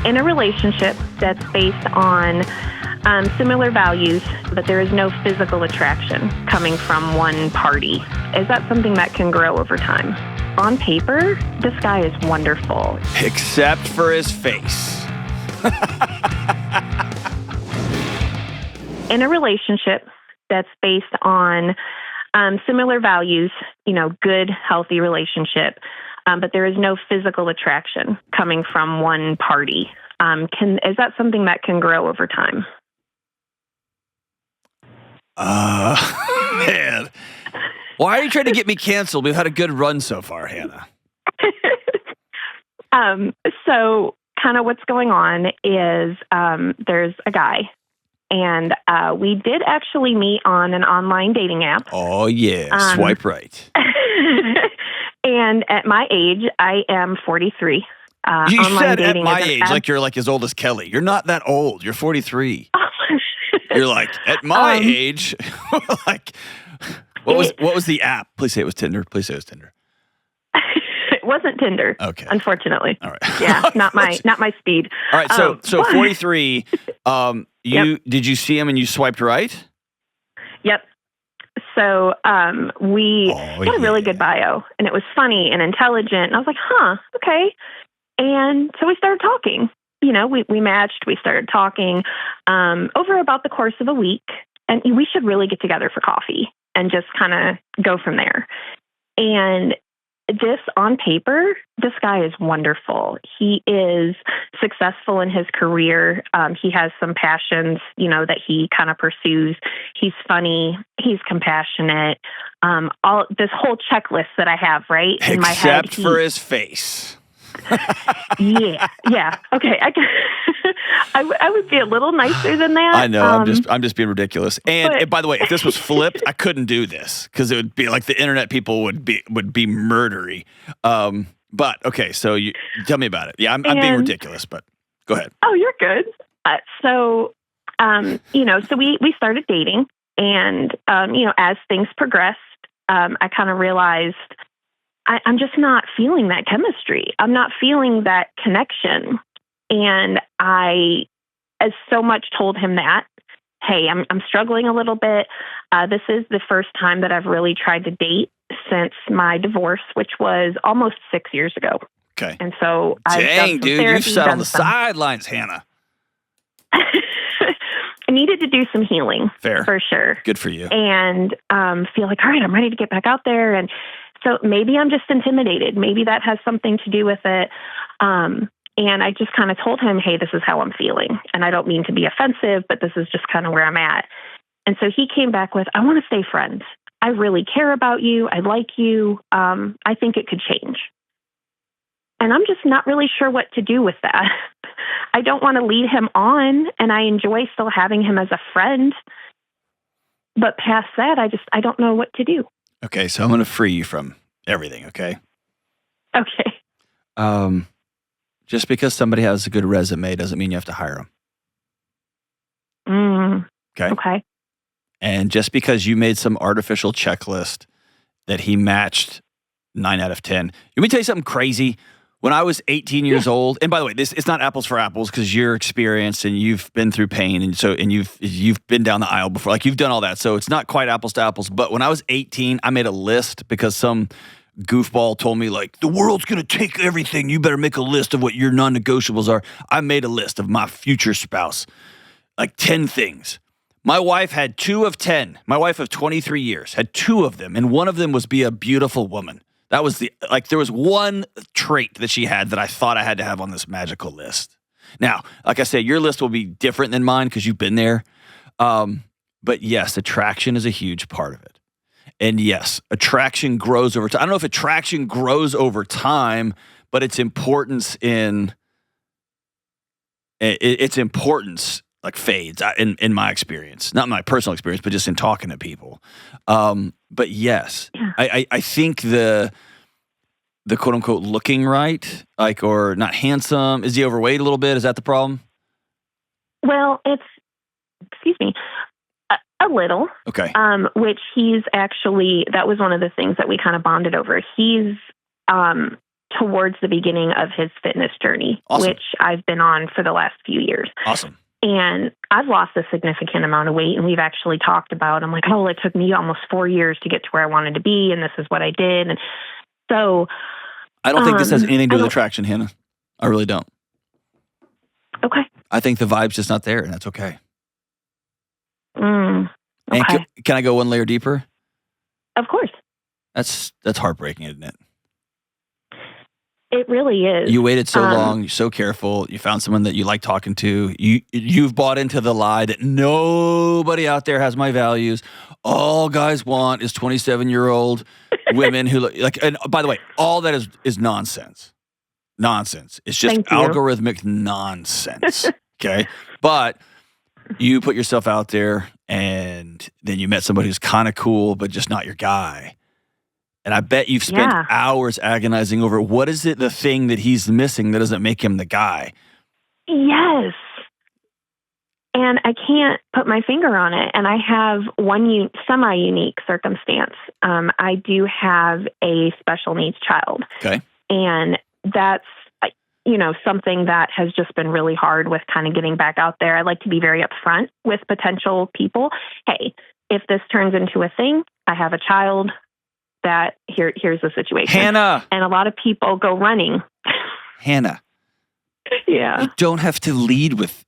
In a relationship that's based on similar values, but there is no physical attraction coming from one party, is that something that can grow over time? On paper, this guy is wonderful. Except for his face. In a relationship that's based on similar values, good, healthy relationship, but there is no physical attraction coming from one party. Is that something that can grow over time? Man. Why are you trying to get me canceled? We've had a good run so far, Hannah. So kind of what's going on is there's a guy, and we did actually meet on an online dating app. Oh, yeah. Swipe right. And at my age, I am 43. You said at my age, like you're like as old as Kelly. You're not that old. You're 43. You're like, at my age, like, what was the app? Please say it was Tinder. Please say it was Tinder. It wasn't Tinder. Okay. Unfortunately. All right. Yeah, not my speed. All right. So 43. Did you see him and you swiped right? Yep. So we had a really good bio, and it was funny and intelligent. And I was like, huh, okay. And so we started talking. We matched. We started talking over about the course of a week. And we should really get together for coffee and just kind of go from there. And on paper, this guy is wonderful. He is successful in his career. He has some passions, that he kind of pursues. He's funny. He's compassionate. All this whole checklist that I have, right, in my head. Except for his face. Yeah. Okay. I would be a little nicer than that. I know. I'm just being ridiculous. And by the way, if this was flipped, I couldn't do this because it would be like the internet people would be murdery. But okay, so you tell me about it. Yeah, I'm being ridiculous, but go ahead. Oh, you're good. So we started dating, and as things progressed, I kind of realized I'm just not feeling that chemistry. I'm not feeling that connection. And I so much told him that, hey, I'm struggling a little bit. This is the first time that I've really tried to date since my divorce, which was almost 6 years ago. Okay. And so dang, dude, you've sat on the sidelines, Hannah. I needed to do some healing. Fair. For sure. Good for you. And feel like, all right, I'm ready to get back out there. And so maybe I'm just intimidated. Maybe that has something to do with it. And I just kind of told him, hey, this is how I'm feeling. And I don't mean to be offensive, but this is just kind of where I'm at. And so he came back with, I want to stay friends. I really care about you. I like you. I think it could change. And I'm just not really sure what to do with that. I don't want to lead him on, and I enjoy still having him as a friend. But past that, I don't know what to do. Okay, so I'm going to free you from everything, okay? Okay. Just because somebody has a good resume doesn't mean you have to hire them. Okay. And just because you made some artificial checklist that he matched 9 out of 10. Let me tell you something crazy. When I was 18 years old, and by the way, it's not apples for apples because you're experienced and you've been through pain, and you've been down the aisle before, like you've done all that. So it's not quite apples to apples. But when I was 18, I made a list because some goofball told me like the world's gonna take everything. You better make a list of what your non-negotiables are. I made a list of my future spouse, like 10 things. My wife had 2 of 10. My wife of 23 years had 2 of them, and one of them was be a beautiful woman. That was there was one trait that she had that I thought I had to have on this magical list. Now, like I said, your list will be different than mine because you've been there. But yes, attraction is a huge part of it. And yes, attraction grows over time. I don't know if attraction grows over time, but its importance like fades in my experience, not my personal experience, but just in talking to people. But yes, I think the quote unquote looking right, like, or not handsome. Is he overweight a little bit? Is that the problem? Well, excuse me, a little. Okay. Which he's actually, that was one of the things that we kind of bonded over. He's towards the beginning of his fitness journey, Awesome. which I've been on for the last few years. Awesome. And I've lost a significant amount of weight, and we've actually talked about, I'm like, oh, it took me almost 4 years to get to where I wanted to be, and this is what I did. And so I don't think this has anything to do with attraction, Hannah. I really don't. Okay. I think the vibe's just not there, and that's okay. Okay. And can I go one layer deeper? Of course. That's heartbreaking, isn't it? It really is. You waited so long. You're so careful. You found someone that you like talking to. You've bought into the lie that nobody out there has my values. All guys want is 27-year-old women who look like. And by the way, all that is nonsense. Nonsense. It's just algorithmic nonsense. Okay, but you put yourself out there, and then you met somebody who's kind of cool, but just not your guy. And I bet you've spent hours agonizing over what is it, the thing that he's missing that doesn't make him the guy. Yes. And I can't put my finger on it. And I have one semi-unique circumstance. I do have a special needs child. Okay. And that's, something that has just been really hard with kind of getting back out there. I like to be very upfront with potential people. Hey, if this turns into a thing, I have a child. That here's the situation. Hannah. And a lot of people go running. Hannah. Yeah. You don't have to lead with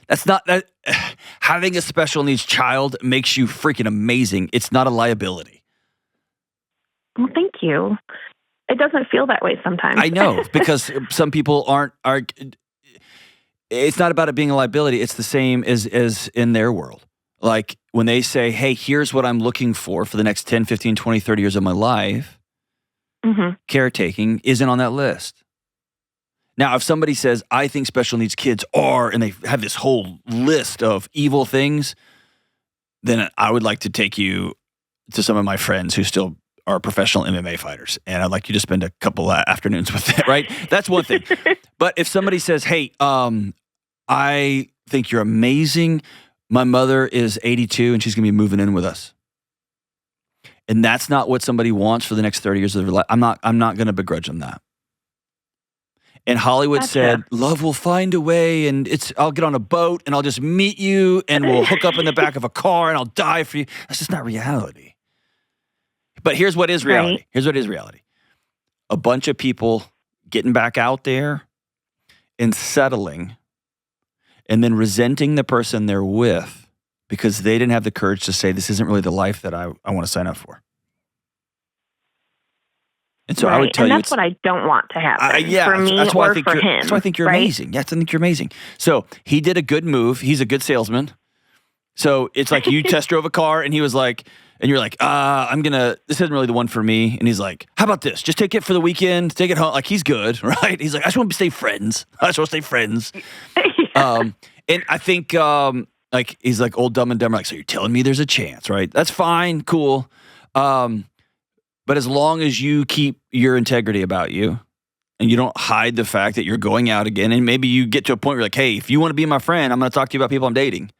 that's not that having a special needs child makes you freaking amazing. It's not a liability. Well, thank you. It doesn't feel that way sometimes. I know, because some people are it's not about it being a liability. It's the same as in their world. Like when they say, hey, here's what I'm looking for the next 10, 15, 20, 30 years of my life, caretaking isn't on that list. Now, if somebody says, I think special needs kids are, and they have this whole list of evil things, then I would like to take you to some of my friends who still are professional MMA fighters. And I'd like you to spend a couple afternoons with them, right? That's one thing. But if somebody says, hey, I think you're amazing. My mother is 82 and she's going to be moving in with us. And that's not what somebody wants for the next 30 years of their life. I'm not going to begrudge them that. And Hollywood said, love will find a way, and I'll get on a boat and I'll just meet you and we'll hook up in the back of a car and I'll die for you. That's just not reality. But here's what is reality. Right. Here's what is reality. A bunch of people getting back out there and settling and then resenting the person they're with because they didn't have the courage to say, this isn't really the life that I want to sign up for. And so I would tell you, that's what I don't want to happen for me that's why or I think for him. That's why I think you're amazing. Yes, I think you're amazing. So he did a good move. He's a good salesman. So it's like you test drove a car and he was like, and you're like, this isn't really the one for me. And he's like, how about this? Just take it for the weekend, take it home. Like, he's good, right? He's like, I just want to stay friends. And I think, he's like old Dumb and Dumber. Like, so you're telling me there's a chance, right? That's fine, cool. But as long as you keep your integrity about you and you don't hide the fact that you're going out again, and maybe you get to a point where you're like, hey, if you want to be my friend, I'm going to talk to you about people I'm dating.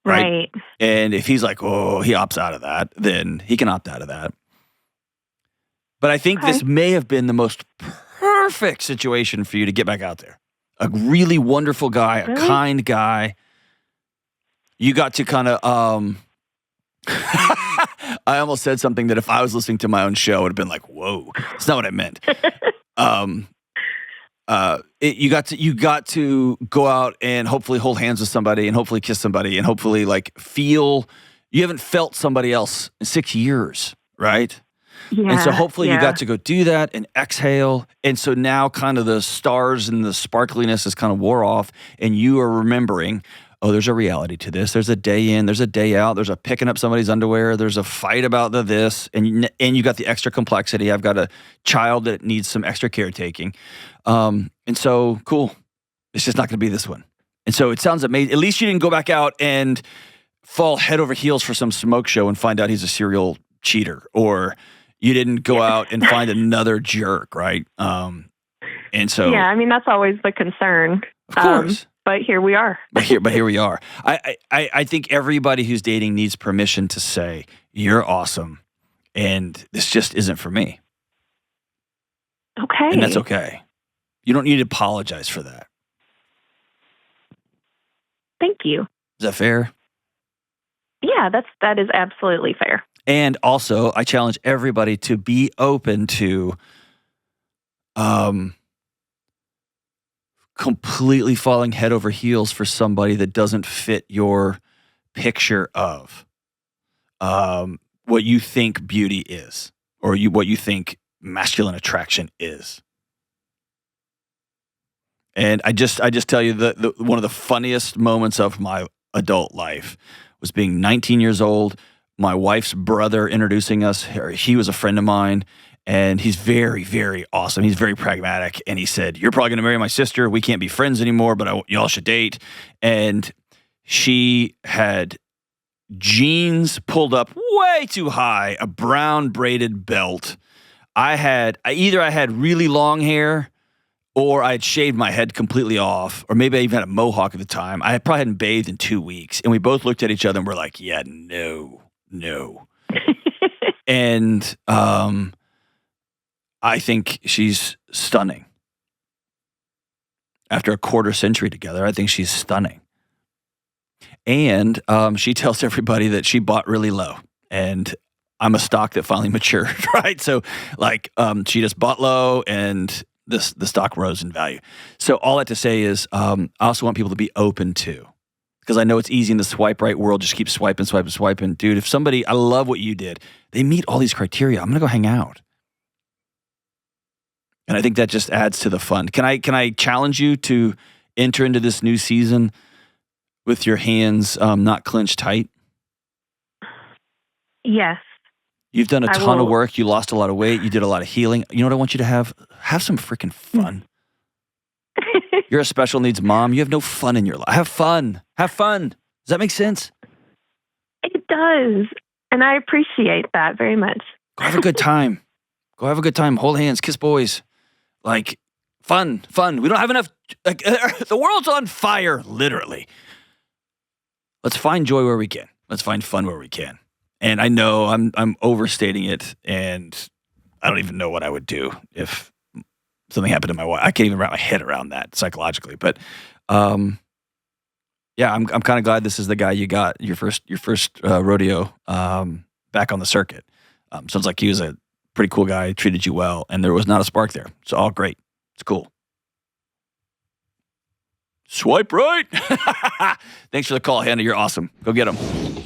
Right. And if he's like, oh, he opts out of that, then he can opt out of that. But I think this may have been the most perfect situation for you to get back out there. A really wonderful guy, a kind guy. You got to kind of, I almost said something that if I was listening to my own show, it would have been like, whoa, that's not what I meant. You got to go out and hopefully hold hands with somebody and hopefully kiss somebody and hopefully feel you haven't felt somebody else in 6 years, right? Yeah, and so hopefully you got to go do that and exhale. And so now kind of the stars and the sparkliness is kind of wore off and you are remembering, oh, there's a reality to this. There's a day in, there's a day out, there's a picking up somebody's underwear, there's a fight about this, and you got the extra complexity. I've got a child that needs some extra caretaking. And so, cool. It's just not going to be this one. And so it sounds amazing. At least you didn't go back out and fall head over heels for some smoke show and find out he's a serial cheater, or you didn't go out and find another jerk, right? And so, yeah, I mean, that's always the concern. Of course. But here we are. But here we are. I think everybody who's dating needs permission to say, you're awesome, and this just isn't for me. okay. And that's okay. You don't need to apologize for that. Thank you. Is that fair? Yeah, that is absolutely fair. And also, I challenge everybody to be open to completely falling head over heels for somebody that doesn't fit your picture of what you think beauty is, or what you think masculine attraction is. And I just tell you the one of the funniest moments of my adult life was being 19 years old. My wife's brother introducing us. He was a friend of mine, and he's very, very awesome. He's very pragmatic, and he said, "You're probably going to marry my sister. We can't be friends anymore, but y'all should date." And she had jeans pulled up way too high, a brown braided belt. I had really long hair, or I had shaved my head completely off, or maybe I even had a mohawk at the time. I probably hadn't bathed in 2 weeks, and we both looked at each other and we're like, "Yeah, no." And I think she's stunning. After a quarter century together, I think she's stunning. And she tells everybody that she bought really low, and I'm a stock that finally matured, right? So, she just bought low, and the stock rose in value. So all that to say is, I also want people to be open to, because I know it's easy in the swipe right world, just keep swiping. Dude, if somebody, I love what you did, they meet all these criteria, I'm going to go hang out. And I think that just adds to the fun. Can I challenge you to enter into this new season with your hands not clenched tight? Yes. You've done a ton of work. You lost a lot of weight. You did a lot of healing. You know what I want you to have? Have some freaking fun. You're a special needs mom. You have no fun in your life. Have fun. Have fun. Does that make sense? It does. And I appreciate that very much. Go have a good time. Hold hands. Kiss boys. Fun. We don't have enough. The world's on fire, literally. Let's find joy where we can. Let's find fun where we can. And I know I'm overstating it, and I don't even know what I would do if something happened to my wife. I can't even wrap my head around that psychologically. But I'm kind of glad this is the guy you got your first rodeo back on the circuit. Sounds like he was a pretty cool guy, treated you well, and there was not a spark there. It's all great. It's cool. Swipe right. Thanks for the call, Hannah. You're awesome. Go get him.